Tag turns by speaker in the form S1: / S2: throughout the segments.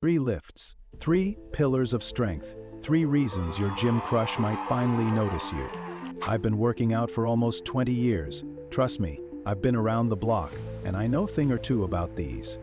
S1: 3 lifts, 3 pillars of strength, 3 reasons your gym crush might finally notice you. I've been working out for almost 20 years. Trust me, I've been around the block, and I know a thing or two about these.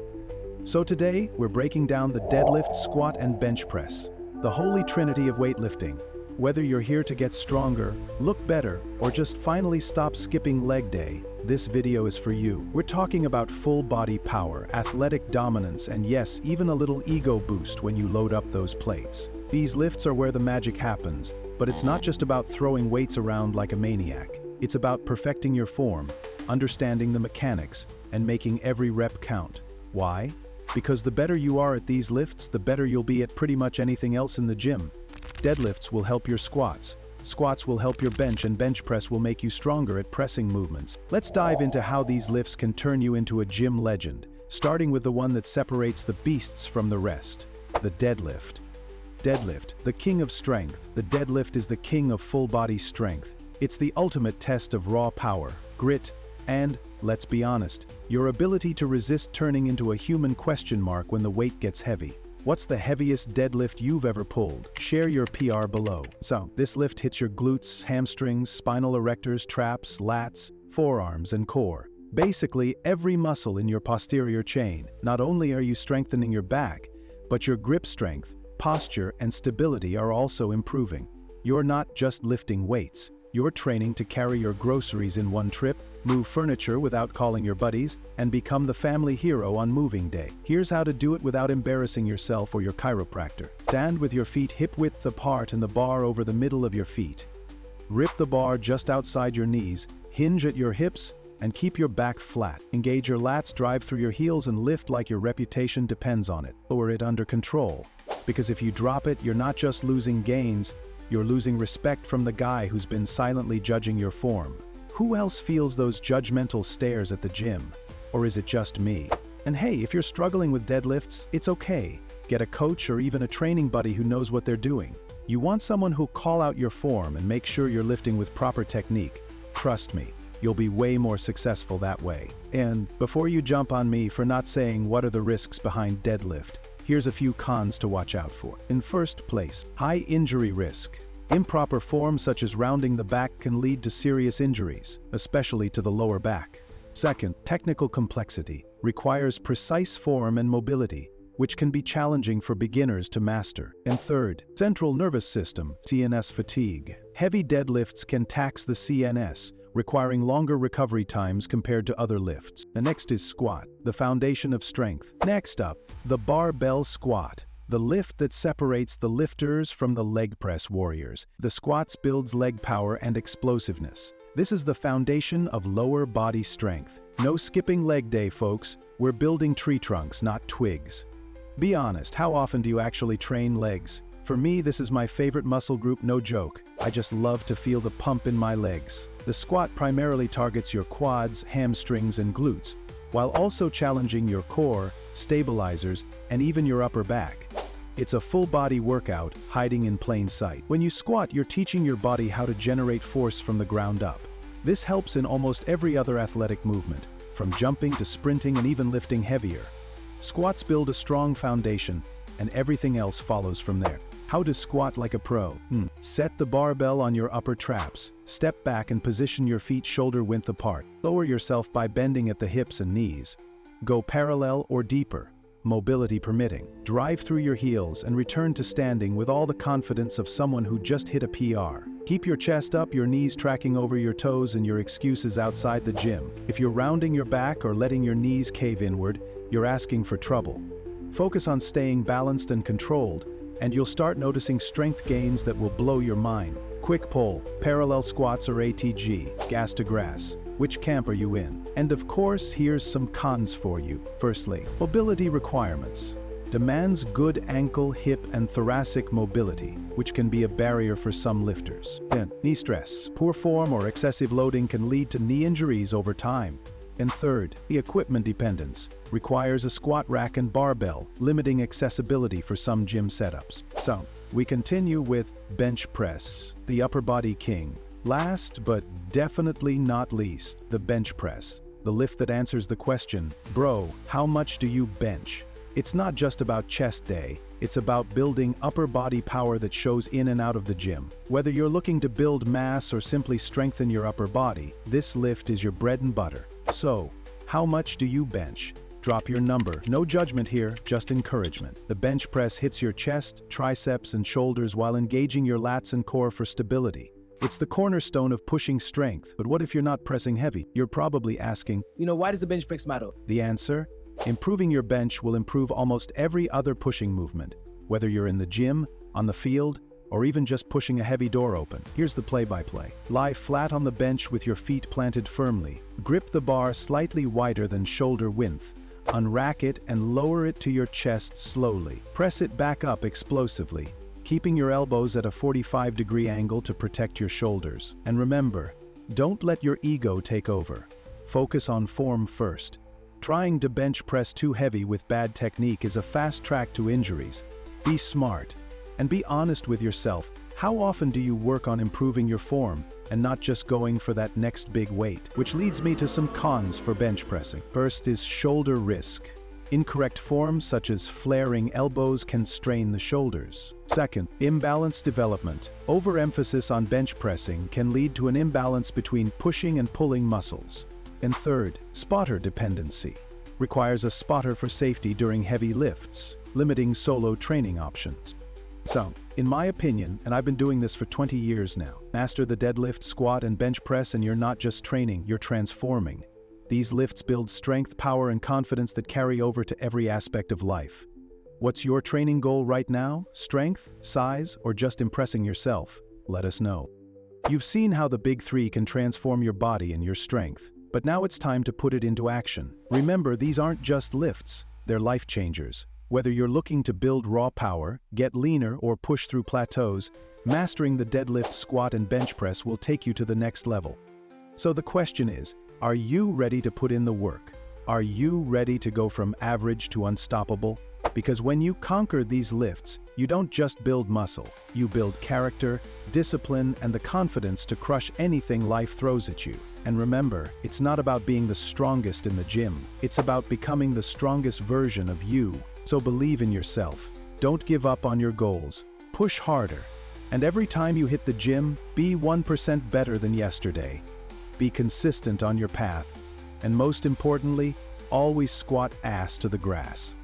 S1: So today, we're breaking down the deadlift, squat, and bench press, the holy trinity of weightlifting. Whether you're here to get stronger, look better, or just finally stop skipping leg day, this video is for you. We're talking about full body power, athletic dominance, and yes, even a little ego boost when you load up those plates. These lifts are where the magic happens, but it's not just about throwing weights around like a maniac. It's about perfecting your form, understanding the mechanics, and making every rep count. Why? Because the better you are at these lifts, the better you'll be at pretty much anything else in the gym. Deadlifts will help your squats. Squats will help your bench, and bench press will make you stronger at pressing movements. Let's dive into how these lifts can turn you into a gym legend, starting with the one that separates the beasts from the rest, the deadlift. Deadlift, the king of strength. The deadlift is the king of full body strength. It's the ultimate test of raw power, grit, and, let's be honest, your ability to resist turning into a human question mark when the weight gets heavy. What's the heaviest deadlift you've ever pulled? Share your PR below. So, this lift hits your glutes, hamstrings, spinal erectors, traps, lats, forearms, and core. Basically, every muscle in your posterior chain. Not only are you strengthening your back, but your grip strength, posture, and stability are also improving. You're not just lifting weights. You're training to carry your groceries in one trip, move furniture without calling your buddies, and become the family hero on moving day. Here's how to do it without embarrassing yourself or your chiropractor. Stand with your feet hip-width apart and the bar over the middle of your feet. Rip the bar just outside your knees, hinge at your hips, and keep your back flat. Engage your lats, drive through your heels, and lift like your reputation depends on it. Lower it under control. Because if you drop it, you're not just losing gains, you're losing respect from the guy who's been silently judging your form. Who else feels those judgmental stares at the gym? Or is it just me? And hey, if you're struggling with deadlifts, it's okay. Get a coach or even a training buddy who knows what they're doing. You want someone who'll call out your form and make sure you're lifting with proper technique. Trust me, you'll be way more successful that way. And before you jump on me for not saying what are the risks behind deadlift, here's a few cons to watch out for. In first place, high injury risk. Improper form such as rounding the back can lead to serious injuries, especially to the lower back. Second, technical complexity. Requires precise form and mobility, which can be challenging for beginners to master. And third, central nervous system, CNS fatigue. Heavy deadlifts can tax the CNS, requiring longer recovery times compared to other lifts. The next is squat, the foundation of strength. Next up, the barbell squat, the lift that separates the lifters from the leg press warriors. The squats builds leg power and explosiveness. This is the foundation of lower body strength. No skipping leg day, folks. We're building tree trunks, not twigs. Be honest, how often do you actually train legs? For me, this is my favorite muscle group, no joke. I just love to feel the pump in my legs. The squat primarily targets your quads, hamstrings, and glutes, while also challenging your core, stabilizers, and even your upper back. It's a full-body workout, hiding in plain sight. When you squat, you're teaching your body how to generate force from the ground up. This helps in almost every other athletic movement, from jumping to sprinting and even lifting heavier. Squats build a strong foundation, and everything else follows from there. How to squat like a pro? Set the barbell on your upper traps. Step back and position your feet shoulder-width apart. Lower yourself by bending at the hips and knees. Go parallel or deeper, mobility permitting. Drive through your heels and return to standing with all the confidence of someone who just hit a PR. Keep your chest up, your knees tracking over your toes, and your excuses outside the gym. If you're rounding your back or letting your knees cave inward, you're asking for trouble. Focus on staying balanced and controlled, and you'll start noticing strength gains that will blow your mind. Quick poll, parallel squats or ATG, gas to grass? Which camp are you in? And of course, here's some cons for you. Firstly, mobility requirements. Demands good ankle, hip, and thoracic mobility, which can be a barrier for some lifters. Then, knee stress. Poor form or excessive loading can lead to knee injuries over time. And third, the equipment dependence. Requires a squat rack and barbell, limiting accessibility for some gym setups. So, we continue with bench press, the upper body king. Last, but definitely not least, the bench press. The lift that answers the question, bro, how much do you bench? It's not just about chest day, it's about building upper body power that shows in and out of the gym. Whether you're looking to build mass or simply strengthen your upper body, this lift is your bread and butter. So, how much do you bench? Drop your number. No judgment here, just encouragement. The bench press hits your chest, triceps, and shoulders while engaging your lats and core for stability. It's the cornerstone of pushing strength, but what if you're not pressing heavy? You're probably asking,
S2: why does the bench press matter?
S1: The answer? Improving your bench will improve almost every other pushing movement, whether you're in the gym, on the field, or even just pushing a heavy door open. Here's the play-by-play. Lie flat on the bench with your feet planted firmly. Grip the bar slightly wider than shoulder width. Unrack it and lower it to your chest slowly. Press it back up explosively, keeping your elbows at a 45-degree angle to protect your shoulders. And remember, don't let your ego take over. Focus on form first. Trying to bench press too heavy with bad technique is a fast track to injuries. Be smart, and be honest with yourself. How often do you work on improving your form, and not just going for that next big weight? Which leads me to some cons for bench pressing. First is shoulder risk. Incorrect form such as flaring elbows can strain the shoulders. Second, imbalance development. Overemphasis on bench pressing can lead to an imbalance between pushing and pulling muscles. And third, spotter dependency. Requires a spotter for safety during heavy lifts, limiting solo training options. So, in my opinion, and I've been doing this for 20 years now, master the deadlift, squat, and bench press, and you're not just training, you're transforming. These lifts build strength, power, and confidence that carry over to every aspect of life. What's your training goal right now? Strength, size, or just impressing yourself? Let us know. You've seen how the big three can transform your body and your strength, but now it's time to put it into action. Remember, these aren't just lifts, they're life changers. Whether you're looking to build raw power, get leaner, or push through plateaus, mastering the deadlift, squat, and bench press will take you to the next level. So the question is, are you ready to put in the work? Are you ready to go from average to unstoppable? Because when you conquer these lifts, you don't just build muscle, you build character, discipline, and the confidence to crush anything life throws at you. And remember, it's not about being the strongest in the gym, it's about becoming the strongest version of you. So believe in yourself. Don't give up on your goals. Push harder. And every time you hit the gym, be 1% better than yesterday. Be consistent on your path. And most importantly, always squat ass to the grass.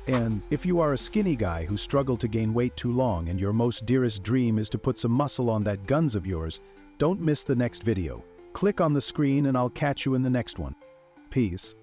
S1: And if you are a skinny guy who struggled to gain weight too long and your most dearest dream is to put some muscle on that guns of yours, don't miss the next video. Click on the screen and I'll catch you in the next one. Peace.